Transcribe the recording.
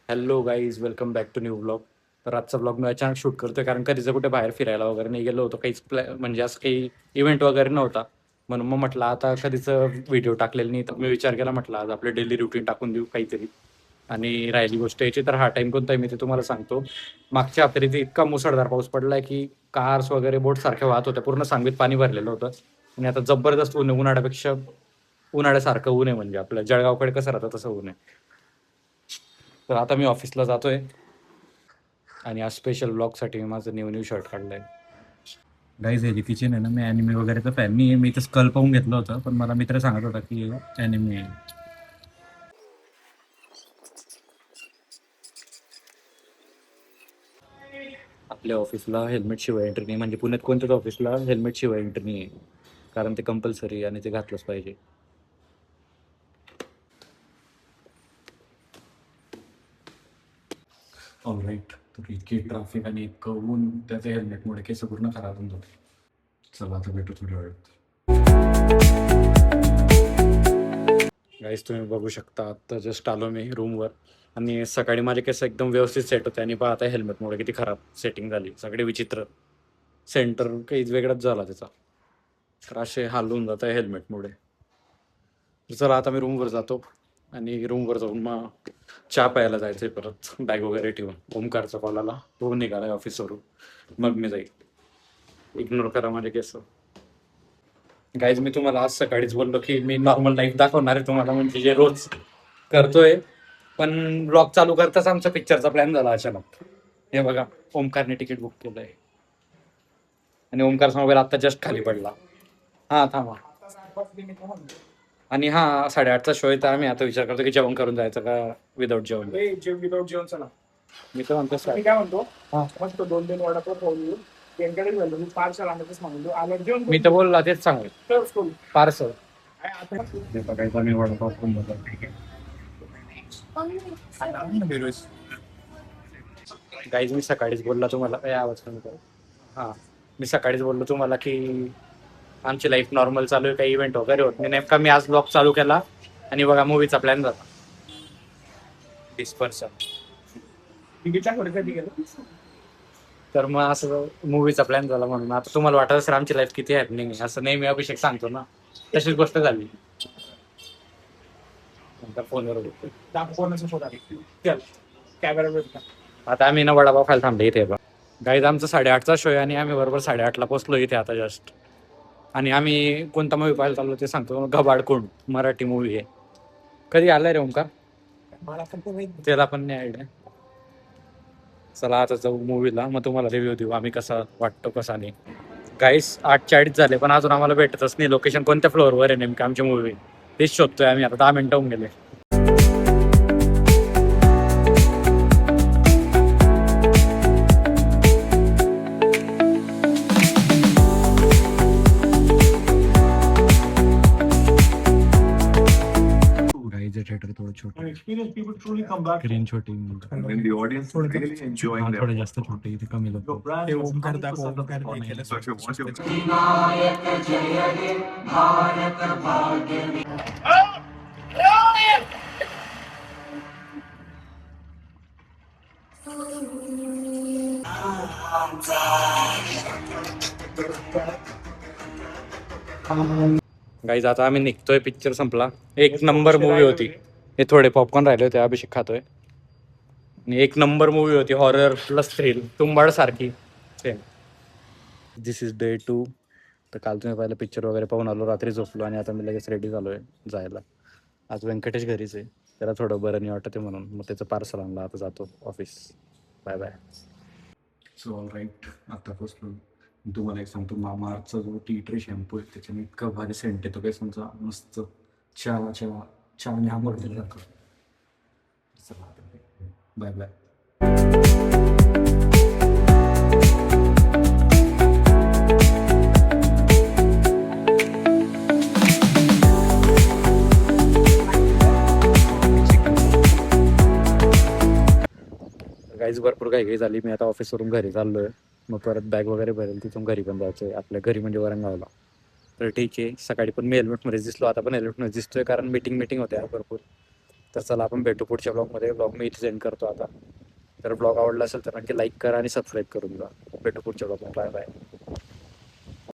Hello guys, welcome back to new blog. तर आजचा blog मी अचानक शूट करतोय कारण कधीचं कुठे बाहेर फिरायला वगैरे नाही गेलो होतो. काहीच म्हणजे असं काही इव्हेंट वगैरे नव्हता. म्हणून मग म्हटलं आता कधीचं व्हिडिओ टाकलेलं नाही, तर मी विचार केला म्हटलं आज आपले डेली रुटीन टाकून देऊ काहीतरी. आणि राहिली गोष्ट याची, तर हा टाइम कोणता आहे मी ते तुम्हाला सांगतो. मागच्या हप्त्यात इतका मुसळधार पाऊस पडलाय की कार्स वगैरे बोट सारख्या वाहत होत्या, पूर्ण सांगवीत पाणी भरलेलं होतं. आणि आता जबरदस्त ऊन आहे, उन्हाळ्यापेक्षा उन्हाळ्यासारखं ऊन आहे, म्हणजे आपल्या जळगावकडे कसं राहतं तसं ऊन आहे. तर आता मी ऑफिसला जातोय आणि आज स्पेशल ब्लॉगसाठी मी माझं न्यू न्यू शर्ट काढलंय. गाईज हे किचन आहे ना, मी अॅनिमे वगैरेचा फॅन नाही आहे. मी तर स्कल पाहून घेतलं होतं, पण मला मित्र सांगत होता की अॅनिमे आहे. आपल्या ऑफिसला हेल्मेट शिवाय एंट्री नाही, म्हणजे पुण्यात कोणत्याच ऑफिसला हेल्मेट शिवाय एंट्री नाही आहे, कारण ते कंपल्सरी आणि ते घातलंच पाहिजे. ऑलराईट. तर इतकी ट्रॅफिक आणि इतकं ऊन, त्याच्या हेल्मेटमुळे केस पूर्ण खराब होऊन जाते. चला आता भेटू थोड्या वेळात. गाईस तुम्ही बघू शकता, आता जस्ट आलो मी रूमवर. आणि सकाळी माझे केस एकदम व्यवस्थित सेट होते आणि पाहता हेल्मेटमुळे किती खराब सेटिंग झाली, सगळे विचित्र. सेंटर काहीच वेगळाच झाला त्याचा. तर असे हाल होऊन जात आहे हेल्मेटमुळे. तर चला आता मी रूमवर जातो आणि रूमवर जाऊन मग चहा प्यायला जायचंय परत, बॅग वगैरे ठेवून. ओमकारचा कॉल आला, तो निघालाय ऑफिसवरून, मग मी जाईल. इग्नोर करा माझे केस. गाईज मी तुम्हाला आज सकाळीच बोललो की मी नॉर्मल लाईफ दाखवणार आहे तुम्हाला, म्हणजे जे रोज करतोय. पण ब्लॉग चालू करताच आमचा पिक्चरचा प्लॅन झाला अचानक. हे बघा, ओमकारने तिकीट बुक केलंय आणि ओमकारचा मोबाईल आता जस्ट खाली पडला. हा थांबा. आणि हा 8:30चा शो आहे, तर आम्ही आता विचार करतो की जेवण करून जायचं का विदाऊट जेवण. विदाउट जेवण चला. मी तर म्हणतो मी काय म्हणतो, हा. मस्त 2-3 वडापाव खाऊन येऊ. त्यांच्याकडे झालं मी पार्सल आणायचंच म्हणतो. आलं जेवण मी तर बोलला तेच सांगेल, करू. पार्सल. काय आता बघायचा मी वडापाव खाऊन जातो. गाईज मी सकाळीच बोलला तुम्हाला, आवाज कमी करा. हा, मी सकाळीच बोललो तुम्हाला की आमची लाईफ नॉर्मल चालू आहे, काही इव्हेंट वगैरे होत नाही. नेमका मी आज ब्लॉग चालू केला आणि बघा मूवीचा प्लॅन झाला. डिस्पर्शन. तिकीटच्या पुढे कधी गेलो. तर मग असं मूवीचा प्लॅन झाला, म्हणून आता तुम्हाला वाटत असेल आमची लाईफ किती हॅपनिंग आहे, असं नेहमी अभिषेक सांगतो ना, तशीच गोष्ट झाली. नंतर फोनवर बोलतो. दाखवण्याचं शोध आली. चल कॅमेरा भेटला. आता आम्ही ना वडापाव खायला थांबले इथे बघा. गाईज आमचा 8:30चा शो आहे आणि आम्ही बरोबर 8:30ला पोहोचलो इथे आता जस्ट. आणि आम्ही कोणता मूवी पाहायला चाललो ते सांगतो. घबाडकुंड मराठी मूवी आहे. कधी आलाय रे ओमकार? मला फक्त माहिती. त्याला पण नाही आयडिया. चला आता जाऊ मूवीला, मग तुम्हाला रिव्ह्यू देऊ आम्ही कसा वाटतो कसा नाही. गाईस 8:40 झाले पण अजून आम्हाला भेटतच नाही लोकेशन, कोणत्या फ्लोअरवर आहे नेमकी आमची मूवी तेच शोधतोय आम्ही. आता 10 मिनिटं होऊन गेले. थिएटर थोडं छोटं, Experienced people truly come back. Screen छोटी, And when the audience is really enjoying their थोडं जास्त छोटे, इथे कमी लोक. Your brand was 100% नाही. so if you want your guys आता आम्ही निघतोय, पिक्चर संपला. एक नंबर मूवी होती. हे थोडे पॉपकॉर्न राहिले होते, अभिषेक खातोय. आणि एक नंबर मूवी होती, हॉरर प्लस थ्रिल, तुंबाड सारखी सेम. This is day 2. तर काल तुम्ही पाहिलं पिक्चर वगैरे पाहून आलो, रात्री झोपलो आणि आता मी लगेच रेडी झालोय जायला. आज व्यंकटेश घरीच आहे, त्याला थोडं बरं नाही वाटत आहे म्हणून मग त्याचं पार्सल आणलं. आता जातो office. Bye bye. So all right, आता पोचलो. तुम्हाला एक सांगतो, मामाअर्थचा जो टी ट्री शॅम्पू आहे त्याच्याने इतका भारी सेंट येतो काय समजा, मस्त चहा चहा चहाने आंघोळ. Bye bye. गाईज भरपूर काही काही झाली. मी आता ऑफिसवरून घरी चाललोय, मग परत बॅग वगैरे भरेल, तिथून घरी पण जायचंय, आपल्या घरी म्हणजे वरंगावला. तर ठीक आहे, सकाळी पण मी हेल्मेटमध्येच दिसलो, आता पण हेल्मेटमध्ये दिसतोय कारण मीटिंग होत्या भरपूर. तर चला आपण भेटू पुढच्या ब्लॉगमध्ये. ब्लॉग मी इथे सेंड करतो आता. तर ब्लॉग आवडला असेल तर नक्की लाईक करा आणि सबस्क्राईब करून घ्या. भेटू पुढच्या ब्लॉगमध्ये. Bye bye.